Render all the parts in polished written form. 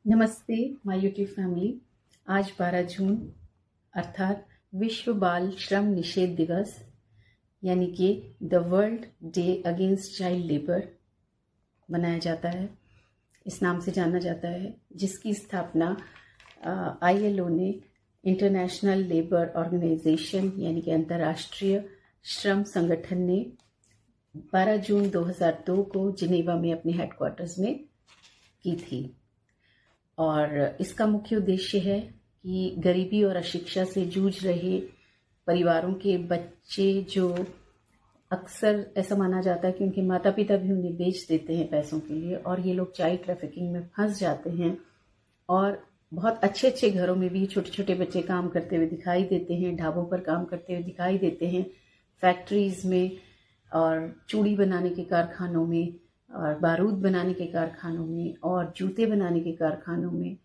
नमस्ते my YouTube family. आज 12 जून अर्थात विश्व बाल श्रम निषेध दिवस यानी कि the world day against child labour मनाया जाता है। इस नाम से जाना जाता है, जिसकी स्थापना ILO ने, इंटरनेशनल लेबर ऑर्गेनाइजेशन यानी कि अंतर्राष्ट्रीय श्रम संगठन ने 12 जून 2002 को जिनेवा में अपने हेडक्वार्टर्स में की थी। और इसका मुख्य उद्देश्य है कि गरीबी और अशिक्षा से जूझ रहे परिवारों के बच्चे, जो अक्सर ऐसा माना जाता है कि उनके माता पिता भी उन्हें बेच देते हैं पैसों के लिए, और ये लोग चाइल्ड ट्रैफिकिंग में फंस जाते हैं। और बहुत अच्छे अच्छे घरों में भी छोटे छोटे बच्चे काम करते हुए दिखाई देते हैं, ढाबों पर काम करते हुए दिखाई देते हैं, फैक्ट्रीज में और चूड़ी बनाने के कारखानों में और बारूद बनाने के कारखानों में और जूते बनाने के कारखानों में,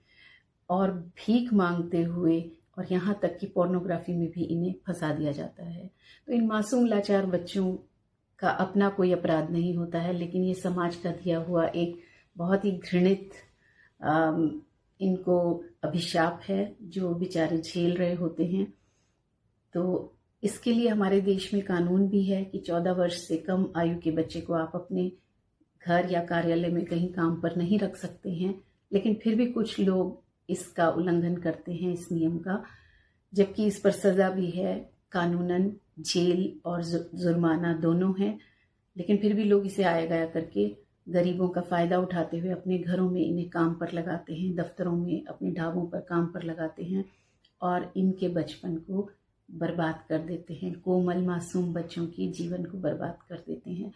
और भीख मांगते हुए, और यहाँ तक कि पोर्नोग्राफी में भी इन्हें फंसा दिया जाता है। तो इन मासूम लाचार बच्चों का अपना कोई अपराध नहीं होता है, लेकिन ये समाज का दिया हुआ एक बहुत ही घृणित इनको अभिशाप है जो बेचारे झेल रहे होते हैं। तो इसके लिए हमारे देश में कानून भी है कि 14 वर्ष से कम आयु के बच्चे को आप अपने घर या कार्यालय में कहीं काम पर नहीं रख सकते हैं, लेकिन फिर भी कुछ लोग इसका उल्लंघन करते हैं, इस नियम का, जबकि इस पर सजा भी है, कानूनन जेल और जुर्माना दोनों है। लेकिन फिर भी लोग इसे आया गया करके गरीबों का फायदा उठाते हुए अपने घरों में इन्हें काम पर लगाते हैं, दफ्तरों में, अपने ढाबों पर काम पर लगाते हैं और इनके बचपन को बर्बाद कर देते हैं, कोमल मासूम बच्चों के जीवन को बर्बाद कर देते हैं।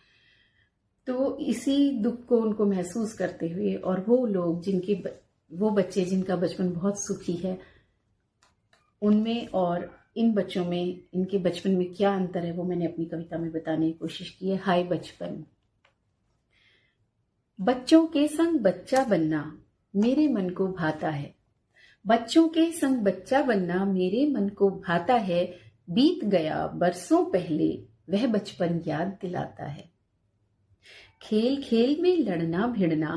तो इसी दुख को उनको महसूस करते हुए, और वो लोग वो बच्चे जिनका बचपन बहुत सुखी है, उनमें और इन बच्चों में, इनके बचपन में क्या अंतर है, वो मैंने अपनी कविता में बताने की कोशिश की है। हाय बचपन। बच्चों के संग बच्चा बनना मेरे मन को भाता है, बच्चों के संग बच्चा बनना मेरे मन को भाता है, बीत गया बरसों पहले वह बचपन याद दिलाता है। खेल खेल में लड़ना भिड़ना,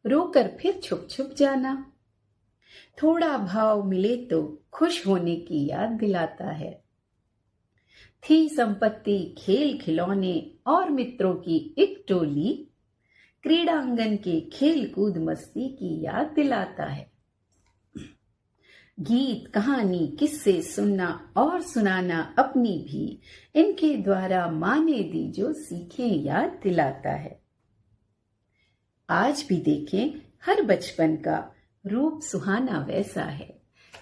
रोकर फिर छुप छुप जाना, थोड़ा भाव मिले तो खुश होने की याद दिलाता है। थी संपत्ति खेल खिलौने और मित्रों की एक टोली, क्रीड़ांगन के खेल कूद मस्ती की याद दिलाता है। गीत कहानी किस्से सुनना और सुनाना अपनी भी, इनके द्वारा माने दी जो सीखें याद दिलाता है। आज भी देखें हर बचपन का रूप सुहाना वैसा है,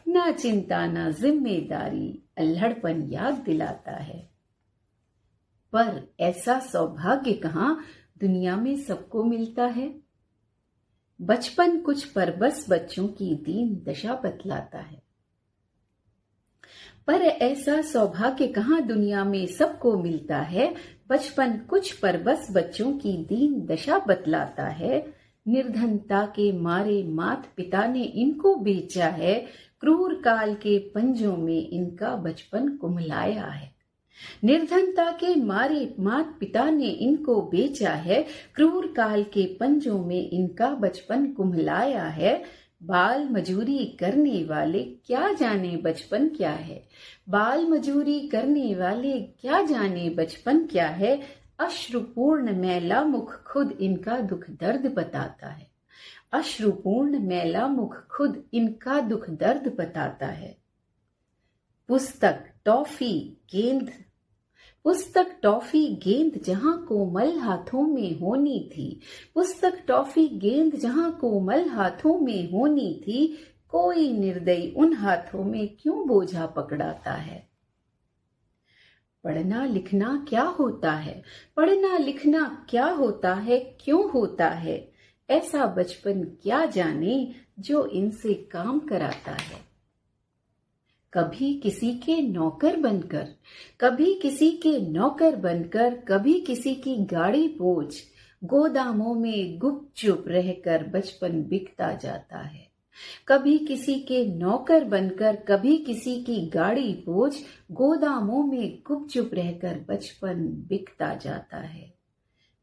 ना चिंता ना जिम्मेदारी अल्हड़पन याद दिलाता है। पर ऐसा सौभाग्य कहाँ दुनिया में सबको मिलता है, बचपन कुछ परबस बच्चों की दीन दशा बतलाता है। पर ऐसा सौभाग्य कहाँ दुनिया में सबको मिलता है, बचपन कुछ परबस बच्चों की दीन दशा बतलाता है। निर्धनता के मारे मात पिता ने इनको बेचा है, क्रूर काल के पंजों में इनका बचपन कुम्हलाया है। निर्धनता के मारे मात पिता ने इनको बेचा है, क्रूर काल के पंजों में इनका बचपन कुम्हलाया है। बाल मजूरी करने वाले क्या जाने बचपन क्या है, बाल मजूरी करने वाले क्या जाने बचपन क्या है। अश्रुपूर्ण मैला मुख खुद इनका दुख दर्द बताता है, अश्रुपूर्ण मैला मुख खुद इनका दुख दर्द बताता है। पुस्तक टॉफी गेंद, पुस्तक टॉफी गेंद जहां कोमल हाथों में होनी थी, पुस्तक टॉफी गेंद जहां कोमल हाथों में होनी थी, कोई निर्दयी उन हाथों में क्यों बोझा पकड़ाता है। पढ़ना लिखना क्या होता है, पढ़ना लिखना क्या होता है, क्यों होता है, ऐसा बचपन क्या जाने जो इनसे काम कराता है। कभी किसी के नौकर बनकर, कभी किसी के नौकर बनकर, कभी किसी की गाड़ी बोझ, गोदामों में गुपचुप रहकर बचपन बिकता जाता है। कभी किसी के नौकर बनकर, कभी किसी की गाड़ी बोझ, गोदामों में गुपचुप रहकर बचपन बिकता जाता है।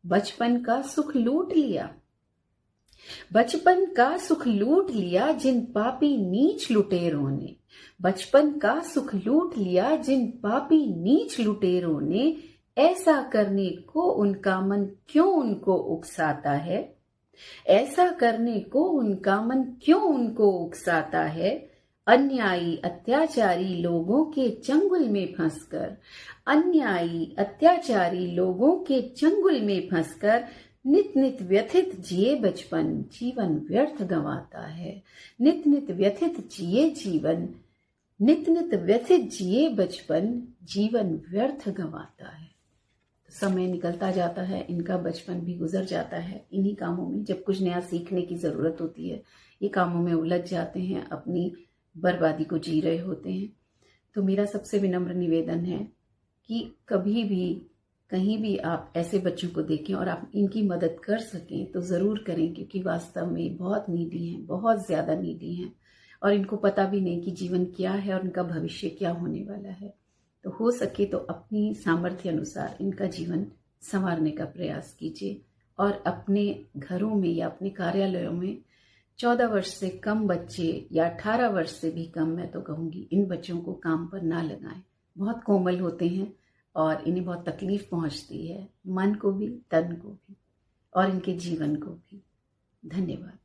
बचपन का सुख लूट लिया, बचपन का सुख लूट लिया जिन पापी नीच लुटेरों ने, बचपन का सुख लूट लिया जिन पापी नीच लुटेरों ने, ऐसा करने को उनका मन क्यों उनको उकसाता है, ऐसा करने को उनका मन क्यों उनको उकसाता है। अन्यायी अत्याचारी लोगों के चंगुल में फंसकर, अन्यायी अत्याचारी लोगों के चंगुल में फंसकर नित नित व्यथित जिए बचपन जीवन व्यर्थ गंवाता है। नित नित व्यथित जिए जीवन, नित नित व्यथित जिए बचपन जीवन व्यर्थ गंवाता है। समय निकलता जाता है, इनका बचपन भी गुजर जाता है इन्हीं कामों में। जब कुछ नया सीखने की जरूरत होती है ये कामों में उलझ जाते हैं, अपनी बर्बादी को जी रहे होते हैं। तो मेरा सबसे विनम्र निवेदन है कि कभी भी कहीं भी आप ऐसे बच्चों को देखें और आप इनकी मदद कर सकें तो ज़रूर करें, क्योंकि वास्तव में बहुत नीडी हैं, बहुत ज़्यादा नीडी हैं और इनको पता भी नहीं कि जीवन क्या है और उनका भविष्य क्या होने वाला है। तो हो सके तो अपनी सामर्थ्य अनुसार इनका जीवन संवारने का प्रयास कीजिए और अपने घरों में या अपने कार्यालयों में 14 वर्ष से कम बच्चे या 18 वर्ष से भी कम, मैं तो कहूँगी, इन बच्चों को काम पर ना लगाएं। बहुत कोमल होते हैं और इन्हें बहुत तकलीफ पहुंचती है, मन को भी, तन को भी और इनके जीवन को भी। धन्यवाद।